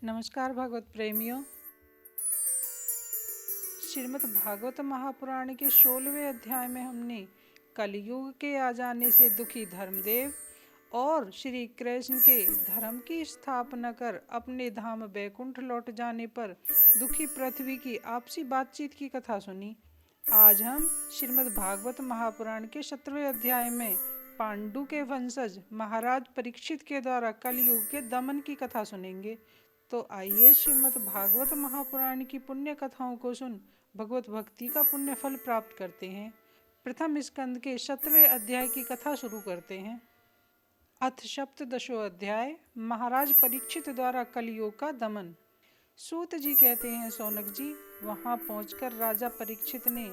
नमस्कार भागवत प्रेमियों। श्रीमद् भागवत महापुराण के 16वें अध्याय में हमने कलयुग के आ जाने से दुखी धर्मदेव और श्री कृष्ण के धर्म की स्थापना कर अपने धाम बैकुंठ लौट जाने पर दुखी पृथ्वी की आपसी बातचीत की कथा सुनी। आज हम श्रीमद् भागवत महापुराण के 17वें अध्याय में पांडु के वंशज महाराज परीक्षित के द्वारा कलयुग के दमन की कथा सुनेंगे। तो आइए श्रीमद् भागवत महापुराण की पुण्य कथाओं को सुन भगवत भक्ति का पुण्य फल प्राप्त करते हैं। प्रथम स्कंद के 17वें अध्याय की कथा शुरू करते हैं। अथ सप्तदशो अध्याय महाराज परीक्षित द्वारा कलयुग का दमन। सूत जी कहते हैं, सौनक जी, वहां पहुंचकर राजा परीक्षित ने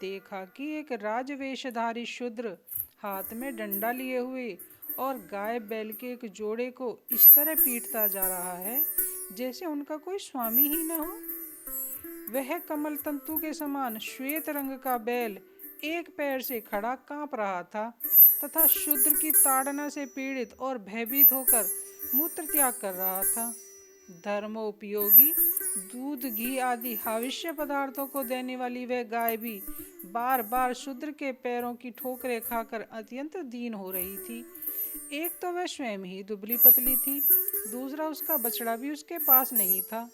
देखा कि एक राजवेशधारी शूद्र हाथ में डंडा लिए हुए और गाय बैल के एक जोड़े को इस तरह पीटता जा रहा है जैसे उनका कोई स्वामी ही न हो। वह कमल तंतु के समान श्वेत रंग का बैल एक पैर से खड़ा कांप रहा था तथा शूद्र की ताड़ना से पीड़ित और भयभीत होकर मूत्र त्याग कर रहा था। धर्मोपयोगी दूध, घी आदि हाविष्य पदार्थों को देने वाली वह गाय भी बार बार शूद्र के पैरों की ठोकरें खाकर अत्यंत दीन हो रही थी। एक तो वह स्वयं ही दुबली पतली थी, दूसरा उसका बछड़ा भी उसके पास नहीं था।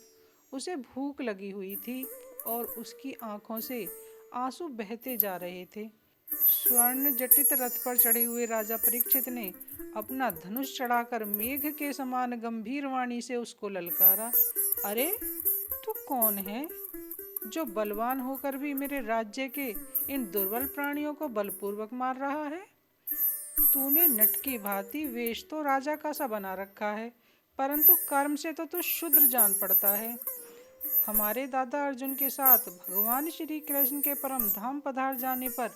उसे भूख लगी हुई थी और उसकी आंखों से आंसू बहते जा रहे थे। स्वर्ण जटित रथ पर चढ़े हुए राजा परीक्षित ने अपना धनुष चढ़ाकर मेघ के समान गंभीर वाणी से उसको ललकारा, अरे तू कौन है जो बलवान होकर भी मेरे राज्य के इन दुर्बल प्राणियों को बलपूर्वक मार रहा है? तूने नट की भांति वेश तो राजा का सा बना रखा है, परंतु कर्म से तो तू शूद्र जान पड़ता है। हमारे दादा अर्जुन के साथ भगवान श्री कृष्ण के परम धाम पधार जाने पर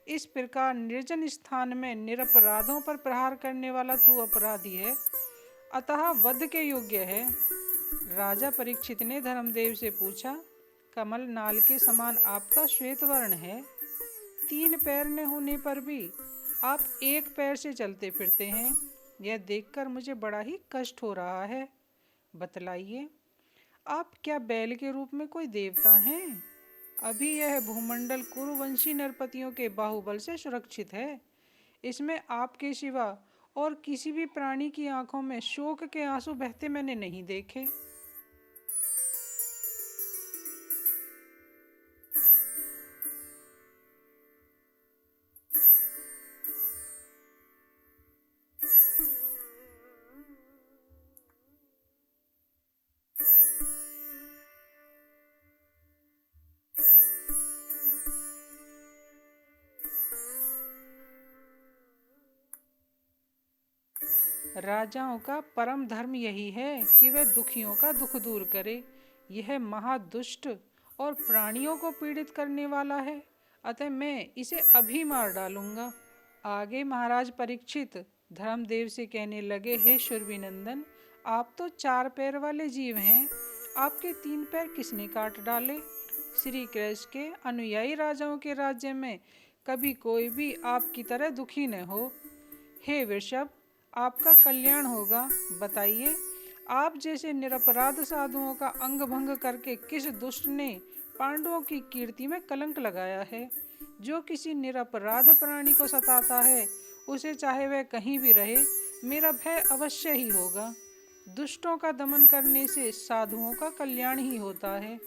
इस प्रकार निर्जन स्थान में निरपराधों पर प्रहार करने वाला तू अपराधी है, अतः वध के योग्य है। राजा परीक्षित ने धर्मदेव से पूछा, कमल नाल के समान आपका श्वेत वर्ण है, 3 पैर न होने पर भी आप एक पैर से चलते फिरते हैं। यह देखकर मुझे बड़ा ही कष्ट हो रहा है। बतलाइए, आप क्या बैल के रूप में कोई देवता हैं? अभी यह भूमंडल कुरुवंशी नरपतियों के बाहुबल से सुरक्षित है। इसमें आपके सिवा और किसी भी प्राणी की आंखों में शोक के आंसू बहते मैंने नहीं देखे। राजाओं का परम धर्म यही है कि वह दुखियों का दुख दूर करे। यह महादुष्ट और प्राणियों को पीड़ित करने वाला है, अतः मैं इसे अभी मार डालूंगा। आगे महाराज परीक्षित धर्मदेव से कहने लगे, हे शूरवीनंदन, आप तो 4 पैर वाले जीव हैं, आपके 3 पैर किसने काट डाले? श्री कृष्ण के अनुयायी राजाओं के राज्य में कभी कोई भी आपकी तरह दुखी न हो। हे वृषभ, आपका कल्याण होगा। बताइए, आप जैसे निरपराध साधुओं का अंग भंग करके किस दुष्ट ने पांडवों की कीर्ति में कलंक लगाया है? जो किसी निरपराध प्राणी को सताता है, उसे चाहे वह कहीं भी रहे, मेरा भय अवश्य ही होगा। दुष्टों का दमन करने से साधुओं का कल्याण ही होता है।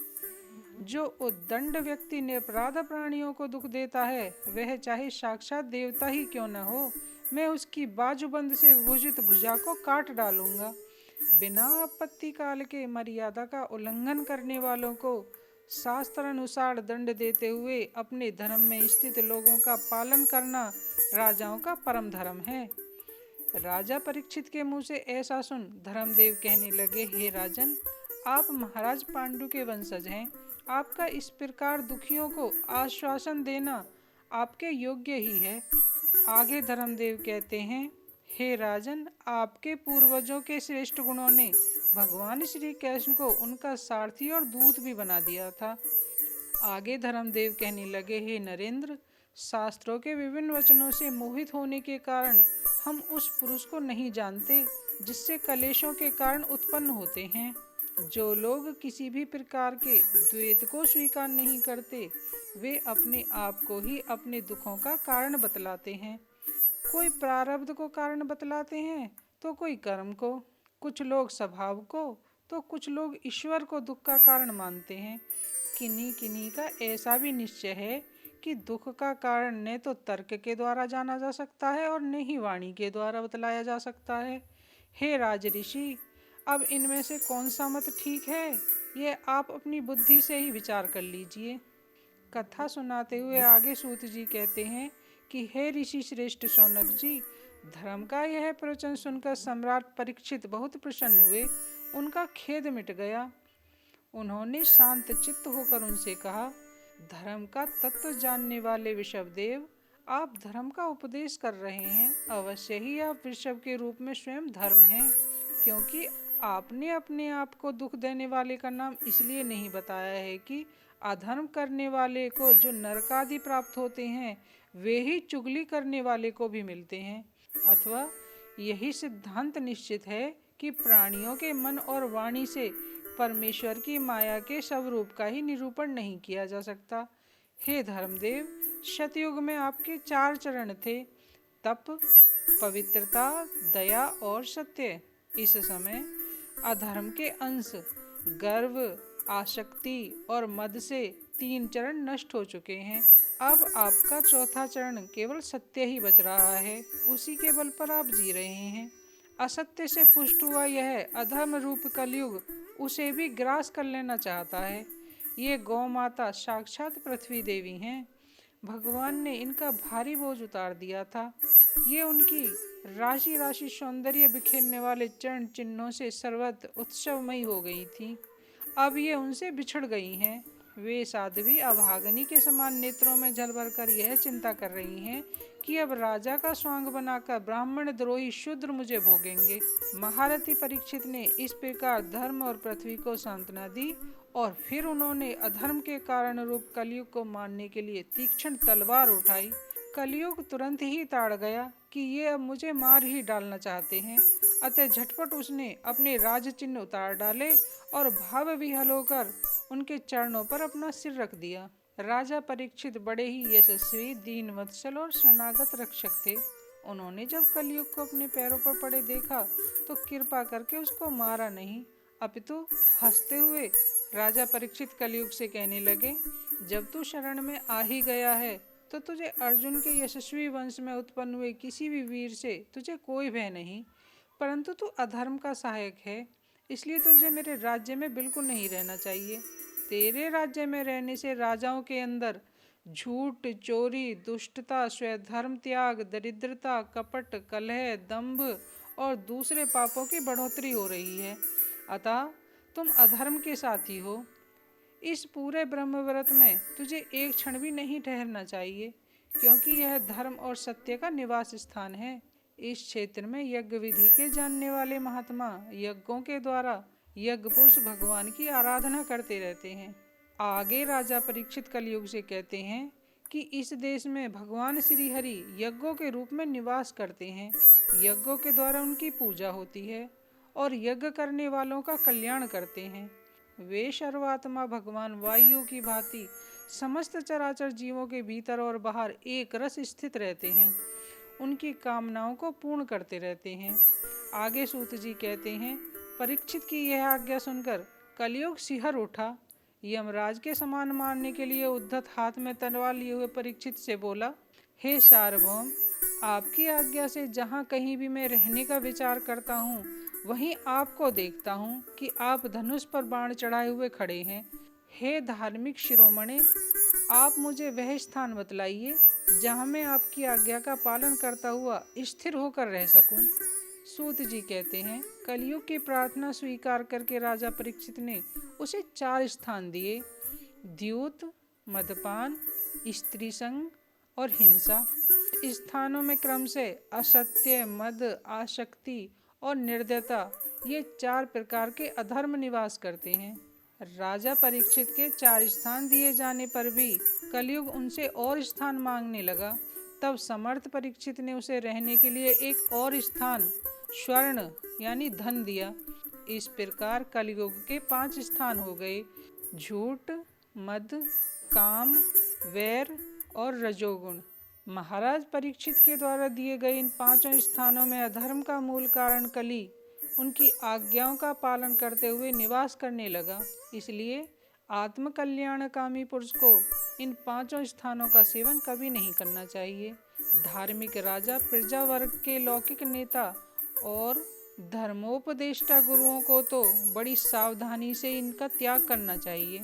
जो उद्दंड व्यक्ति निरपराध प्राणियों को दुख देता है, वह चाहे साक्षात देवता ही क्यों न हो, मैं उसकी बाजूबंद से विभूषित भुजा को काट डालूंगा। बिना आपत्ति काल के मर्यादा का उल्लंघन करने वालों को शास्त्र अनुसार दंड देते हुए अपने धर्म में स्थित लोगों का पालन करना राजाओं का परम धर्म है। राजा परीक्षित के मुंह से ऐसा सुन धर्मदेव कहने लगे, हे राजन, आप महाराज पांडु के वंशज हैं। आपका इस प्रकार दुखियों को आश्वासन देना आपके योग्य ही है। आगे धर्मदेव कहते हैं, हे राजन, आपके पूर्वजों के श्रेष्ठ गुणों ने भगवान श्री कृष्ण को उनका सारथी और दूत भी बना दिया था। आगे धर्मदेव कहने लगे, हे नरेंद्र, शास्त्रों के विभिन्न वचनों से मोहित होने के कारण हम उस पुरुष को नहीं जानते जिससे कलेशों के कारण उत्पन्न होते हैं। जो लोग किसी भी प्रकार के द्वैत को स्वीकार नहीं करते, वे अपने आप को ही अपने दुखों का कारण बतलाते हैं। कोई प्रारब्ध को कारण बतलाते हैं तो कोई कर्म को, कुछ लोग स्वभाव को, तो कुछ लोग ईश्वर को दुख का कारण मानते हैं। किन्हीं किन्हीं का ऐसा भी निश्चय है कि दुख का कारण न तो तर्क के द्वारा जाना जा सकता है और न ही वाणी के द्वारा बतलाया जा सकता है। हे राज ऋषि, अब इनमें से कौन सा मत ठीक है, ये आप अपनी बुद्धि से ही विचार कर लीजिए। कथा सुनाते हुए आगे सूत जी कहते हैं कि हे ऋषि श्रेष्ठ शौनक जी, धर्म का यह प्रवचन सुनकर सम्राट परीक्षित बहुत प्रसन्न हुए। उनका खेद मिट गया। उन्होंने शांत चित्त होकर उनसे कहा, धर्म का तत्व जानने वाले वृषभदेव, आप धर्म का उपदेश कर रहे हैं। अवश्य ही आप वृषभ के रूप में स्वयं धर्म हैं, क्योंकि आपने अपने आप को दुख देने वाले का नाम इसलिए नहीं बताया है कि अधर्म करने वाले को जो नरक आदि प्राप्त होते हैं, वे ही चुगली करने वाले को भी मिलते हैं। अथवा यही सिद्धांत निश्चित है कि प्राणियों के मन और वाणी से परमेश्वर की माया के स्वरूप का ही निरूपण नहीं किया जा सकता। हे धर्मदेव, सतयुग में आपके 4 चरण थे, तप, पवित्रता, दया और सत्य। इस समय अधर्म के अंश गर्व, आसक्ति और मद से 3 चरण नष्ट हो चुके हैं। अब आपका 4था चरण केवल सत्य ही बच रहा है, उसी के बल पर आप जी रहे हैं। असत्य से पुष्ट हुआ यह अधर्म रूप कलयुग उसे भी ग्रास कर लेना चाहता है। ये गौ माता साक्षात पृथ्वी देवी हैं। भगवान ने इनका भारी बोझ उतार दिया था। ये उनकी राशि राशि सौंदर्य बिखेरने वाले चरण चिन्हों से सर्वत्र उत्सवमयी हो गई थी। अब ये उनसे बिछड़ गई हैं। वे साध्वी अभागनी के समान नेत्रों में जल भरकर यह चिंता कर रही हैं कि अब राजा का स्वांग बनाकर ब्राह्मण द्रोही शूद्र मुझे भोगेंगे। महारथी परीक्षित ने इस प्रकार धर्म और पृथ्वी को सांत्वना दी और फिर उन्होंने अधर्म के कारण रूप कलयुग को मारने के लिए तीक्ष्ण तलवार उठाई। कलयुग तुरंत ही ताड़ गया कि ये अब मुझे मार ही डालना चाहते हैं। अतः झटपट उसने अपने राज चिन्ह उतार डाले और भाव विह्वल होकर उनके चरणों पर अपना सिर रख दिया। राजा परीक्षित बड़े ही यशस्वी, दीनवत्सल और शरणागत रक्षक थे। उन्होंने जब कलयुग को अपने पैरों पर पड़े देखा तो कृपा करके उसको मारा नहीं, अपितु हंसते हुए राजा परीक्षित कलयुग से कहने लगे, जब तू शरण में आ ही गया है तो तुझे अर्जुन के यशस्वी वंश में उत्पन्न हुए किसी भी वीर से तुझे कोई भय नहीं, परंतु तू अधर्म का सहायक है, इसलिए तुझे मेरे राज्य में बिल्कुल नहीं रहना चाहिए। तेरे राज्य में रहने से राजाओं के अंदर झूठ, चोरी, दुष्टता, स्वधर्म त्याग, दरिद्रता, कपट, कलह, दंभ और दूसरे पापों की बढ़ोतरी हो रही है। अतः तुम अधर्म के साथी हो। इस पूरे ब्रह्मव्रत में तुझे एक क्षण भी नहीं ठहरना चाहिए, क्योंकि यह धर्म और सत्य का निवास स्थान है। इस क्षेत्र में यज्ञ विधि के जानने वाले महात्मा यज्ञों के द्वारा यज्ञ पुरुष भगवान की आराधना करते रहते हैं। आगे राजा परीक्षित कलयुग से कहते हैं कि इस देश में भगवान श्री हरि यज्ञों के रूप में निवास करते हैं। यज्ञों के द्वारा उनकी पूजा होती है और यज्ञ करने वालों का कल्याण करते हैं। वे सर्वात्मा भगवान वायु की भांति समस्त चराचर जीवों के भीतर और बाहर एक रस स्थित रहते हैं, उनकी कामनाओं को पूर्ण करते रहते हैं। आगे सूत जी कहते हैं, परीक्षित की यह आज्ञा सुनकर कलयुग सिहर उठा। यमराज के समान मारने के लिए उद्धत हाथ में तलवार लिए हुए परीक्षित से बोला, हे सार्वभौम, आपकी आज्ञा से जहाँ कहीं भी मैं रहने का विचार करता हूँ, वहीं आपको देखता हूँ कि आप धनुष पर बाण चढ़ाए हुए खड़े हैं। हे धार्मिक शिरोमणि, आप मुझे वह स्थान बतलाइए जहाँ मैं आपकी आज्ञा का पालन करता हुआ स्थिर होकर रह सकूं। सूत जी कहते हैं, कलयुग की प्रार्थना स्वीकार करके राजा परीक्षित ने उसे 4 स्थान दिए: द्यूत, मदपान, स्त्री संग और हिंसा। स्थानों में क्रम से असत्य, मद, आसक्ति और निर्दयता, ये 4 प्रकार के अधर्म निवास करते हैं। राजा परीक्षित के 4 स्थान दिए जाने पर भी कलयुग उनसे और स्थान मांगने लगा। तब समर्थ परीक्षित ने उसे रहने के लिए एक और स्थान, स्वर्ण यानी धन दिया। इस प्रकार कलयुग के 5 स्थान हो गए: झूठ, मद, काम, वैर और रजोगुण। महाराज परीक्षित के द्वारा दिए गए इन 5 स्थानों में अधर्म का मूल कारण कली उनकी आज्ञाओं का पालन करते हुए निवास करने लगा। इसलिए आत्मकल्याणकामी पुरुष को इन 5 स्थानों का सेवन कभी नहीं करना चाहिए। धार्मिक राजा, प्रजा वर्ग के लौकिक नेता और धर्मोपदेष्टा गुरुओं को तो बड़ी सावधानी से इनका त्याग करना चाहिए।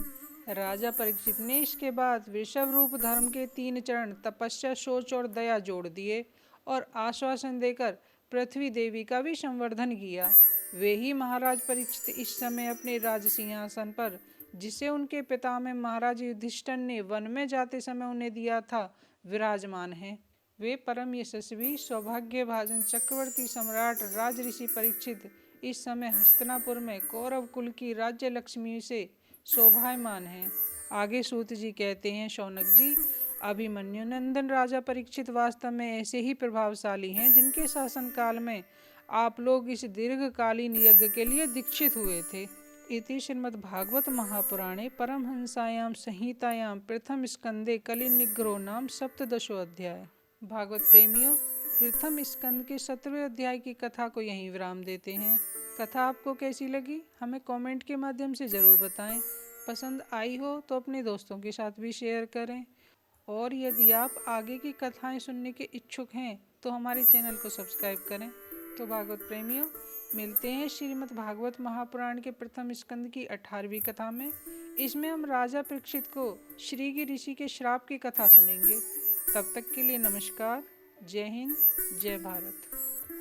राजा परीक्षित ने इसके बाद वृषभ रूप धर्म के 3 चरण तपस्या, शौच और दया जोड़ दिए और आश्वासन देकर पृथ्वी देवी का भी संवर्धन किया। वे ही महाराज परीक्षित इस समय अपने राज सिंहासन पर, जिसे उनके पितामह महाराज युधिष्ठिर ने वन में जाते समय उन्हें दिया था, विराजमान हैं। वे परम यशस्वी सौभाग्यभाजन चक्रवर्ती सम्राट राज ऋषि परीक्षित इस समय हस्तिनापुर में कौरव कुल की राज्य लक्ष्मी से शोभायमान हैं। आगे सूत जी कहते हैं, शौनक जी, अभिमन्यु नंदन राजा परीक्षित वास्तव में ऐसे ही प्रभावशाली हैं जिनके शासन काल में आप लोग इस दीर्घकालीन यज्ञ के लिए दीक्षित हुए थे। इति श्रीमद्भागवत महापुराणे परमहंसायां संहितायां प्रथम स्कंदे कलि निग्रहो नाम सप्तदशो अध्याय। भागवत प्रेमियों, प्रथम स्कंद के 17वें अध्याय की कथा को यहीं विराम देते हैं। कथा आपको कैसी लगी हमें कमेंट के माध्यम से ज़रूर बताएं। पसंद आई हो तो अपने दोस्तों के साथ भी शेयर करें, और यदि आप आगे की कथाएं सुनने के इच्छुक हैं तो हमारे चैनल को सब्सक्राइब करें। तो भागवत प्रेमियों, मिलते हैं श्रीमद् भागवत महापुराण के प्रथम स्कंद की 18वीं कथा में। इसमें हम राजा परीक्षित को श्रीगी ऋषि के श्राप की कथा सुनेंगे। तब तक के लिए नमस्कार। जय हिंद, जय भारत।